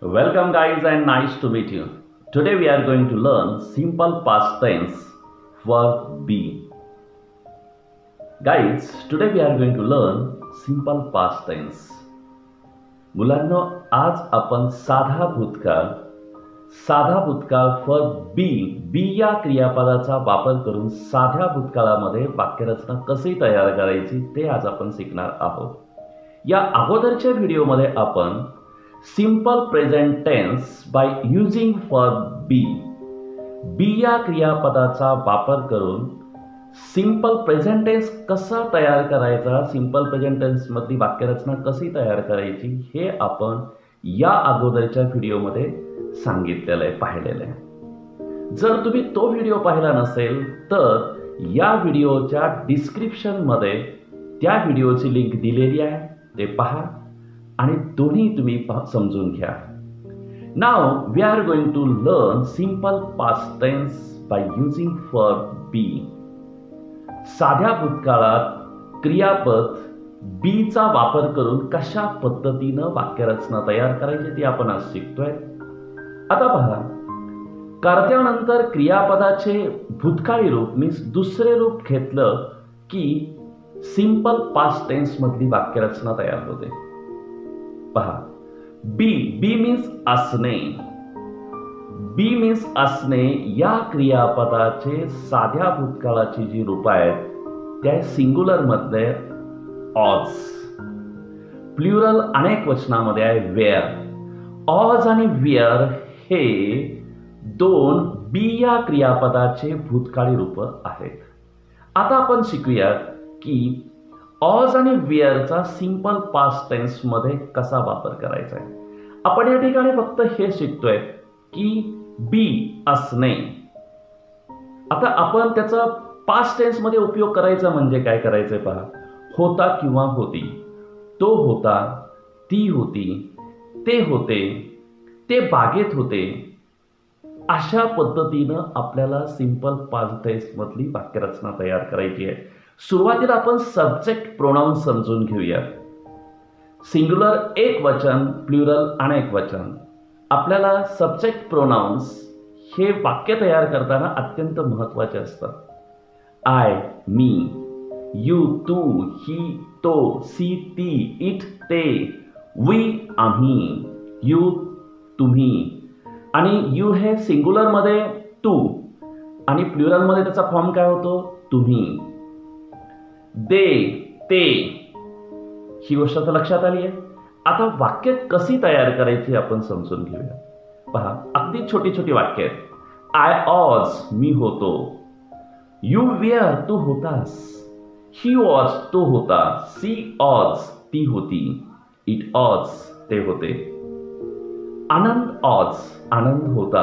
Welcome guys and nice to meet you. Today we are going to learn simple past tense for be. Guys, today we are going to learn simple past tense. मुलांनो आज आपण साधा भूतकाळ for be या क्रियापदाचा वापर करून साध्या भूतकाळामध्ये वाक्यरचना कशी तयार करायची ते आज आपण शिकणार आहोत. या अगोदरच्या व्हिडिओमध्ये आपण simple present tense by using for be या क्रियापदाचा वापर करून सिंपल प्रेझेंट टेन्स कसा तयार करायचा, सिंपल प्रेझेंट टेन्स मधली वाक्यरचना कशी तयार करायची हे आपण या अगोदरच्या व्हिडिओमध्ये सांगितलेलं आहे, पाहिलेलं आहे. जर तुम्ही तो व्हिडिओ पाहिला नसेल तर या व्हिडिओच्या डिस्क्रिप्शनमध्ये त्या व्हिडिओची लिंक दिलेली आहे, ते पहा आणि दोन्ही तुम्ही समजून घ्या. Now we are going to learn simple past tense by using for be. साध्या भूतकाळात क्रियापद बीचा वापर करून कशा पद्धतीनं वाक्यरचना तयार करायची ती आपण आज शिकतोय. आता पहा, कर्त्यानंतर क्रियापदाचे भूतकाळी रूप मीन्स दुसरे रूप घेतलं की सिंपल पास्ट टेन्स मधली वाक्यरचना तयार होते. पहा, बी मीन्स असणे. बी मीन्स असणे या क्रियापदाचे साध्या भूतकाळाची जी रूप आहेत त्या सिंग्युलर मध्ये ऑज. प्लुरल अनेक वचनामध्ये आहे वेअर. ऑज आणि वेअर हे दोन बी या क्रियापदाचे भूतकाळी रूप आहेत. आता आपण शिकूया की ऑज आणि वेअरचा सिंपल पास्ट टेन्स मध्ये कसा वापर करायचा आहे. आपण या ठिकाणी फक्त हे शिकतोय की बी असणे. आता आपण त्याचा पास्ट टेन्स मध्ये उपयोग करायचा म्हणजे काय करायचंय पहा. होता किंवा होती, तो होता, ती होती, ते होते, ते बागेत होते, अशा पद्धतीनं आपल्याला सिंपल पास्ट टेन्स मधली वाक्यरचना तयार करायची आहे. सुरुवातीला आपण सब्जेक्ट प्रोनाउन समजून घेऊया. सिंग्युलर एक वचन, प्लुरल अनेक वचन. आपल्याला सब्जेक्ट प्रोनाउन्स हे वाक्य तयार करताना अत्यंत महत्वाचे असतात. आय, मी, यू, तू, ही, तो, सी, ती, इट, ते, वी, आम्ही, यू, तुम्ही. आणि यू हे सिंग्युलर मध्ये तू आणि प्लुरल मध्ये त्याचा फॉर्म काय होतो, तुम्ही. दे, ते, ही गोष्ट तर लक्षात आली आहे. आता वाक्य कशी तयार करायची आपण समजून घेऊया. पहा, अगदी छोटी छोटी वाक्य आहेत. आय ऑज, मी होतो. यू वेअर, तू होतास. ही वॉज, तो होता. सी ऑज, ती होती. इट ऑज, ते होते. आनंद ऑज, आनंद होता.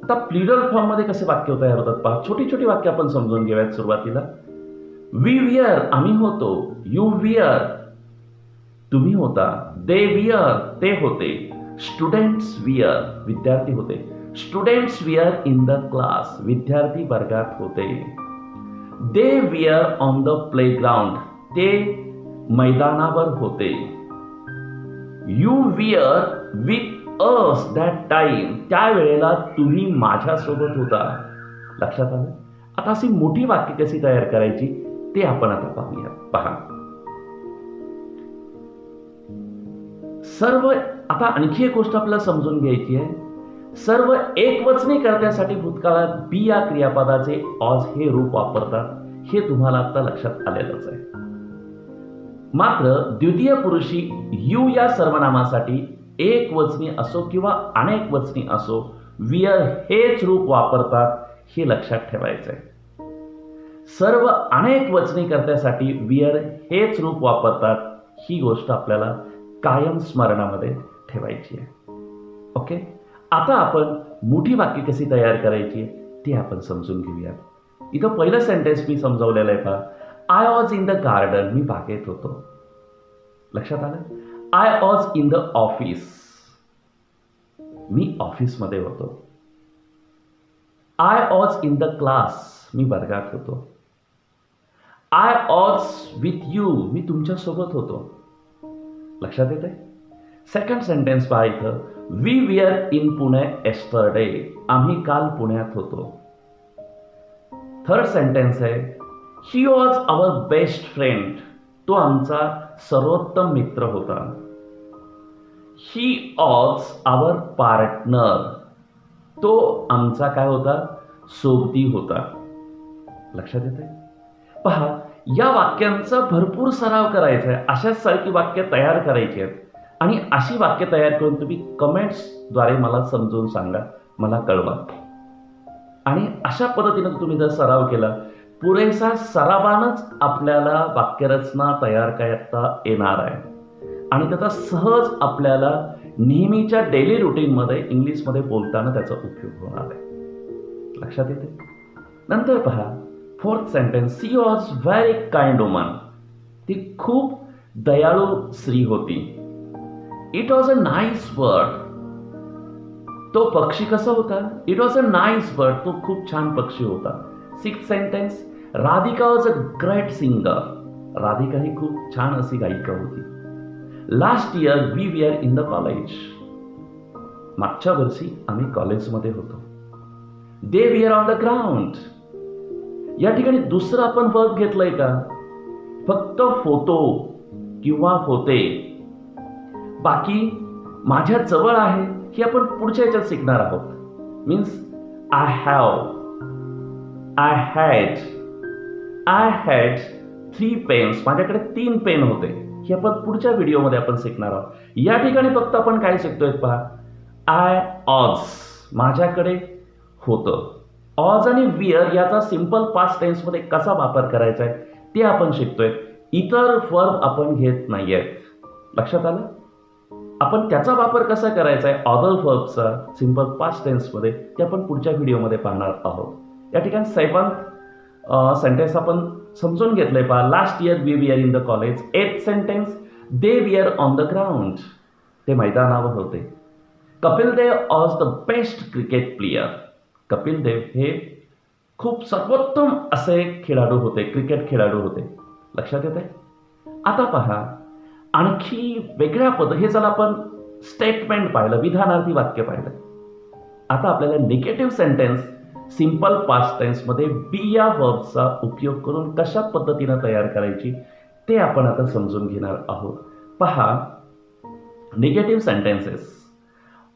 आता प्लुरल फॉर्म मध्ये कसे वाक्य तयार होतात पहा. छोटी छोटी वाक्य आपण समजून घेऊयात सुरुवातीला. वी वियर, आम्ही होतो. यू वियर, तुम्ही होता. दे वियर, ते होते. स्टुडंट्स वियर, विद्यार्थी होते. Students wear in the class, विद्यार्थी वर्गात होते. They wear on the playground, ते मैदानावर होते. You wear with us that time, त्यावेळेला तुम्ही माझ्यासोबत होता. लक्षात आलं. आता अशी मोठी वाक्य कशी तयार करायची ते आपण आता पाहूया. पहा, सर्व. आता आणखी एक गोष्ट आपल्याला समजून घ्यायची आहे. सर्व एकवचनी कर्त्यासाठी भूतकाळात बी या क्रियापदाचे ऑज हे रूप वापरतात, हे तुम्हाला आता लक्षात आलेलंच आहे. मात्र द्वितीय पुरुषी यू या सर्वनामासाठी एकवचनी असो किंवा अनेक वचनी असो वियर हेच रूप वापरतात, हे लक्षात ठेवायचं आहे. सर्व अनेक वचनी कर्त्यासाठी वियर हेच रूप वापरतात, ही गोष्ट आपल्याला कायम स्मरणामध्ये ठेवायची आहे. ओके. आता आपण मोठी वाक्य कशी तयार करायची ते आपण समजून घेऊया. इथं पहिलं सेंटेन्स मी समजावलेलं आहे पहा. I was in the garden, मी बागेत होतो. लक्षात आलं. I was in the office, मी ऑफिसमध्ये होतो. I was in the class, मी वर्गात होतो. आय वॉज विथ यू, मी तुमच्या सोबत होतो. लक्षात येते. सेकंड सेंटेन्स पहा इथं, we were in Pune yesterday, आम्ही काल पुण्यात होतो. थर्ड सेंटेन्स आहे, he was our best friend, तो आमचा सर्वोत्तम मित्र होता. ही वॉज आवर पार्टनर, तो आमचा काय होता, सोबती होता. लक्षात येते? पहा, या वाक्यांचा भरपूर सराव करायचा आहे. अशाच सारखी वाक्य तयार करायची आहेत आणि अशी वाक्य तयार करून तुम्ही कमेंट्सद्वारे मला समजून सांगा, मला कळवा. आणि अशा पद्धतीनं तुम्ही जर सराव केला, पुरेसा सरावानंच आपल्याला वाक्यरचना तयार करता येणार आहे आणि त्याचा सहज आपल्याला नेहमीच्या डेली रुटीनमध्ये इंग्लिशमध्ये बोलताना त्याचा उपयोग होणार आहे. लक्षात येते? नंतर पहा, fourth sentence, she was very kind woman, ती खूप दयाळू स्त्री होती. It was a nice bird, तो पक्षी कसा होता, it was a nice bird, तो खूप छान पक्षी होता. Sixth sentence, Radhika was a great singer, Radhika ही खूप छान अशी गायिका होती. Last year we were in the college, मागच्या वर्षी आम्ही कॉलेजमध्ये होतो. They were on the ground, या ठिकाणी दुसरं आपण वर्ब घेतलंय का, फक्त होतो किंवा होते. बाकी माझ्या जवळ आहे ही आपण पुढच्या याच्यात शिकणार आहोत. मीन्स आय हॅड 3 पेन्स, माझ्याकडे 3 पेन होते, हे आपण पुढच्या व्हिडिओमध्ये आपण शिकणार आहोत. या ठिकाणी फक्त आपण काय शिकतोय पहा, आय ऑज, माझ्याकडे होतं. ऑज आणि विअर याचा सिंपल पास्ट टेन्समध्ये कसा वापर करायचा आहे ते आपण शिकतोय. इतर वर्ब आपण घेत नाहीयेत. लक्षात आलं? आपण त्याचा वापर कसा करायचा आहे ऑदर वर्बचा सिंपल पास्ट टेन्समध्ये ते आपण पुढच्या व्हिडिओमध्ये पाहणार आहोत. या ठिकाणी 7th सेंटेन्स आपण समजून घेतलंय पहा, last year we were in the college. 8th sentence, they were on the ground, ते मैदानावर होते. Kapil Dev was the best cricket player, Kapil Dev हे खूप सर्वोत्तम असे खेळाडू होते, क्रिकेट खेळाडू होते. लक्षात येते? आता पहा, आणखी वेगळ्या हे झालं आपण स्टेटमेंट पाहिलं, विधानार्थी वाक्य पाहिलं. आता आपल्याला निगेटिव्ह सेंटेन्स सिंपल पास्ट टेन्समध्ये बी या वर्बचा उपयोग करून कशा पद्धतीनं तयार करायची ते आपण आता समजून घेणार आहोत. पहा, निगेटिव्ह सेंटेन्सेस,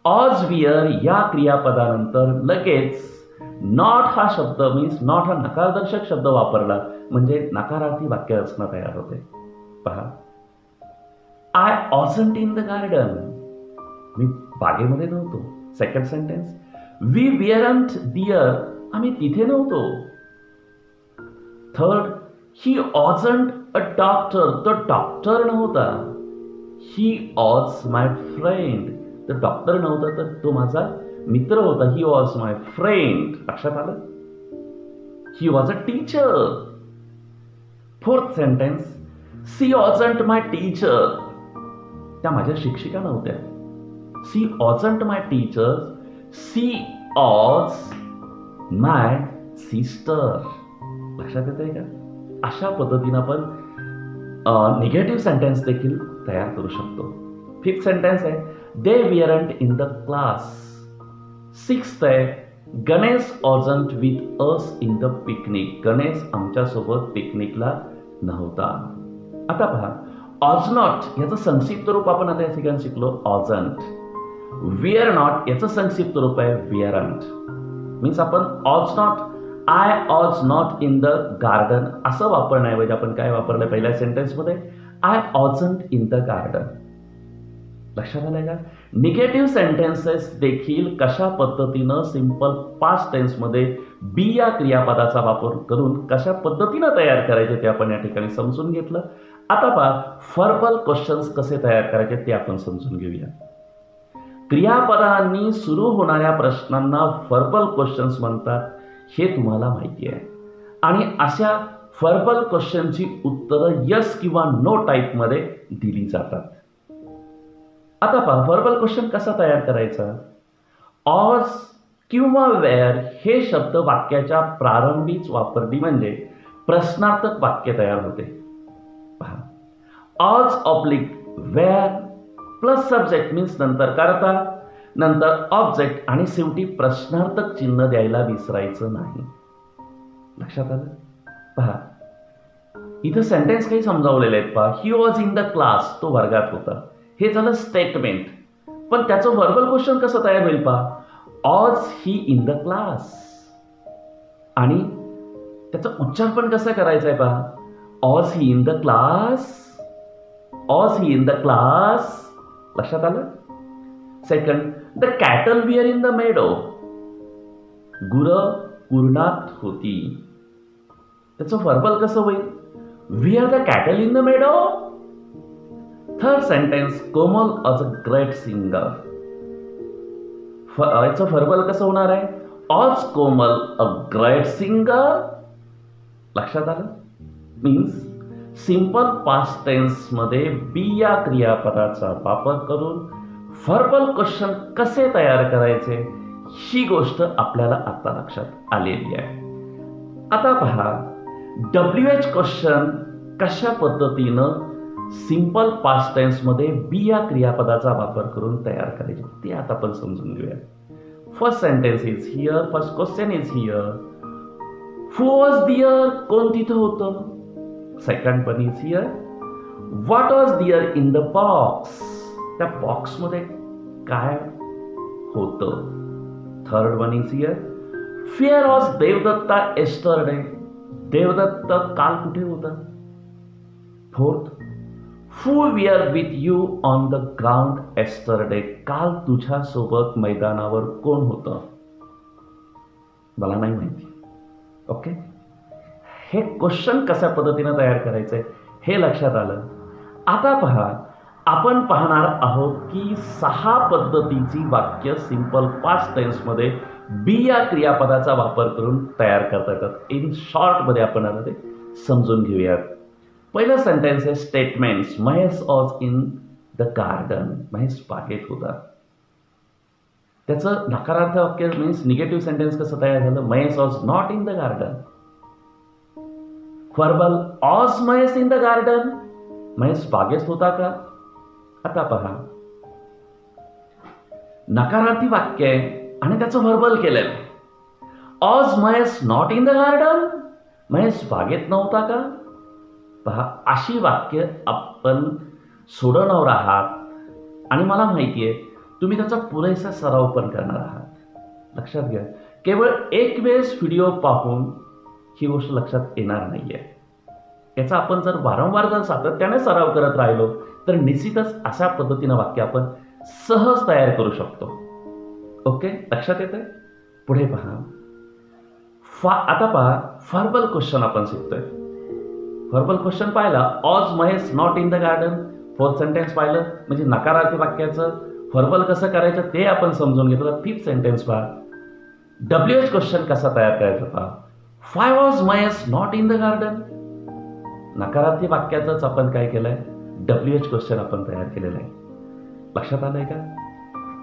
ऑज विअर या क्रियापदानंतर लगेच नॉट हा शब्द, मीन्स नॉट हा नकारदर्शक शब्द वापरला म्हणजे नकारार्थी वाक्यरचना तयार होते. पहा, I wasn't in the garden, मी बागेमध्ये नव्हतो. Second sentence, we weren't there, आम्ही तिथे नव्हतो. Third, he wasn't a doctor, तो डॉक्टर नव्हता. ही वॉज माय फ्रेंड, तर डॉक्टर नव्हता तर तो माझा मित्र होता. He was my friend. लक्षात आलं? He was a teacher. Fourth sentence, she wasn't my teacher, त्या माझ्या शिक्षिका नव्हत्या. She wasn't my teacher, she was my sister. लक्षात येतंय का? अशा पद्धतीनं आपण निगेटिव्ह सेंटेन्स देखील तयार करू शकतो. फिफ्थ सेंटेन्स आहे, दे वेअरंट इन द क्लास. सिक्स्थ आहे, Ganesh wasn't with us in the picnic, Ganesh आमच्यासोबत पिकनिकला नव्हता. आता पहा, ऑज नॉट याचं संक्षिप्त रूप आपण आता या ठिकाणी शिकलो, ऑजंट. वेअर नॉट याचं संक्षिप्त रूप आहे वेअरंट. मीन्स आपण was not, I was not in the garden असं वापरण्याऐवजी आपण काय वापरलं पहिल्या सेंटेन्समध्ये, I wasn't in the garden. लक्षात आलंय का? निगेटिव्ह सेंटेन्सेस देखील कशा पद्धतीनं सिंपल पास्ट टेन्समध्ये बी या क्रियापदाचा वापर करून कशा पद्धतीनं तयार करायचे ते आपण या ठिकाणी समजून घेतलं. आता पहा, व्हर्बल क्वेश्चन्स कसे तयार करायचे ते आपण समजून घेऊया. क्रियापदांनी सुरू होणाऱ्या प्रश्नांना व्हर्बल क्वेश्चन्स म्हणतात हे तुम्हाला माहिती आहे. आणि अशा व्हर्बल क्वेश्चनची उत्तरं यस किंवा नो टाईपमध्ये दिली जातात. आता पहा, व्हर्बल क्वेश्चन कसा तयार करायचा. ऑज किंवा वेअर हे शब्द वाक्याच्या प्रारंभीच वापरली म्हणजे प्रश्नार्थक वाक्य तयार होते. पहा, was oblique were plus subject means नंतर कर्ता, नंतर ऑब्जेक्ट आणि शेवटी प्रश्नार्थक चिन्ह द्यायला विसरायचं नाही. लक्षात आलं? पहा इथं सेंटेन्स काही समजावलेले आहेत. पहा he was in the class, तो वर्गात होता. हे झालं स्टेटमेंट. पण त्याचं व्हर्बल क्वेश्चन कसं तयार होईल? पहा ऑज ही इन द क्लास, आणि त्याचं उच्चार पण कसं करायचं आहे? पहा ऑज ही in the class, ऑज he in the class. लक्षात आलं? Second, the cattle where in the मेडो, गुरं कुरणात होती. त्याचं व्हर्बल कसं होईल? We R the cattle in the Medo. Third sentence, Komal was a great singer. याचं व्हर्बल कसं होणार आहे? ऑज कोमल अ ग्रेट सिंगर. लक्षात आलं? मीन्स सिंपल पास्ट टेन्स मध्ये बी या क्रियापदाचा वापर करून व्हर्बल क्वेश्चन कसे तयार करायचे ही गोष्ट आपल्याला आता लक्षात आलेली आहे. आता पहा WH क्वेश्चन कशा पद्धतीनं सिंपल पास्ट टेन्स मध्ये बी या क्रियापदाचा वापर करून तयार करायचे ते आता आपण समजून घेऊया. First sentence is here, first question is here. Who was there, कोण तिथं होतं? Second one is here, what was there in the box, त्या बॉक्समध्ये काय होतं? Third one is here, where was Devdatta yesterday, Devdatt काल कुठे होता? Fourth, who were with you on the ground yesterday, काल तुझ्या सोबत मैदानावर कोण होतं? मला नाही माहिती. ओके, हे क्वेश्चन कशा पद्धतीने तयार करायचंय हे लक्षात आलं. आता पहा आपण पाहणार आहोत की 6 पद्धतीची वाक्य सिंपल पास्ट टेन्स मध्ये बी या क्रियापदाचा वापर करून तयार करता येतात. इन शॉर्ट मध्ये आपण आता ते समजून घेऊयात. पहिलं सेंटेन्स आहे statements. Mahesh was in the garden, Mahesh बागेत होता. त्याचं नकारार्थ वाक्य मीन्स निगेटिव्ह सेंटेन्स कसं तयार झालं? Mahesh was not in the garden. Verbal was Mahesh in the garden, Mahesh बागेत होता का? आता पहा नकारार्थी वाक्य आहे आणि त्याचं व्हर्बल केलेलं आहे. Was Mahesh not in the garden, Mahesh बागेत नव्हता का? पहा अशी वाक्य आपण सोडवणार आहात आणि मला माहिती आहे तुम्ही त्याचा पुरेसा सराव पण करणार आहात. लक्षात घ्या, केवळ एक वेळेस व्हिडिओ पाहून ही गोष्ट लक्षात येणार नाहीये. याचा आपण जर वारंवार जर सातत्याने सराव करत राहिलो तर निश्चितच अशा पद्धतीनं वाक्य आपण सहज तयार करू शकतो. ओके, लक्षात येतंय? पुढे पहा. आता पहा व्हर्बल क्वेश्चन आपण शिकतोय. व्हर्बल क्वेश्चन पाहिला, was Mahesh not in the garden. Fourth sentence पाहिलं म्हणजे नकारार्थी वाक्याचं व्हर्बल कसं करायचं ते आपण समजून घेतलं. फिफ्थ सेंटेन्स पहा, WH क्वेश्चन कसा तयार करायचा पहा. Why was Mahesh not in the garden. नकारार्थी वाक्याचंच आपण काय केलंय? WH क्वेश्चन आपण तयार केलेलं आहे. लक्षात आलंय का?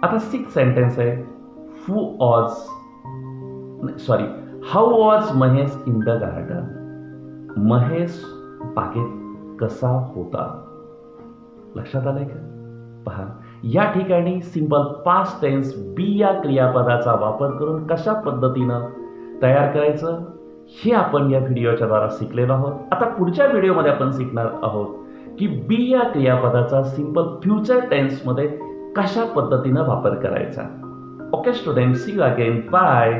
आता सिक्स्थ सेंटेन्स आहे, how was Mahesh in the garden. Mahesh बागेत कसा होता. लक्षात आलंय का? पहा या ठिकाणी सिंपल पास्ट टेन्स बी या क्रियापदाचा वापर करून कशा पद्धतीनं तयार करायचं हे आपण या व्हिडिओच्या द्वारा शिकलेलो आहोत. आता पुढच्या व्हिडिओमध्ये आपण शिकणार आहोत की बी या क्रियापदाचा सिंपल फ्युचर टेन्समध्ये कशा पद्धतीनं वापर करायचा. Okay student, see you again, bye.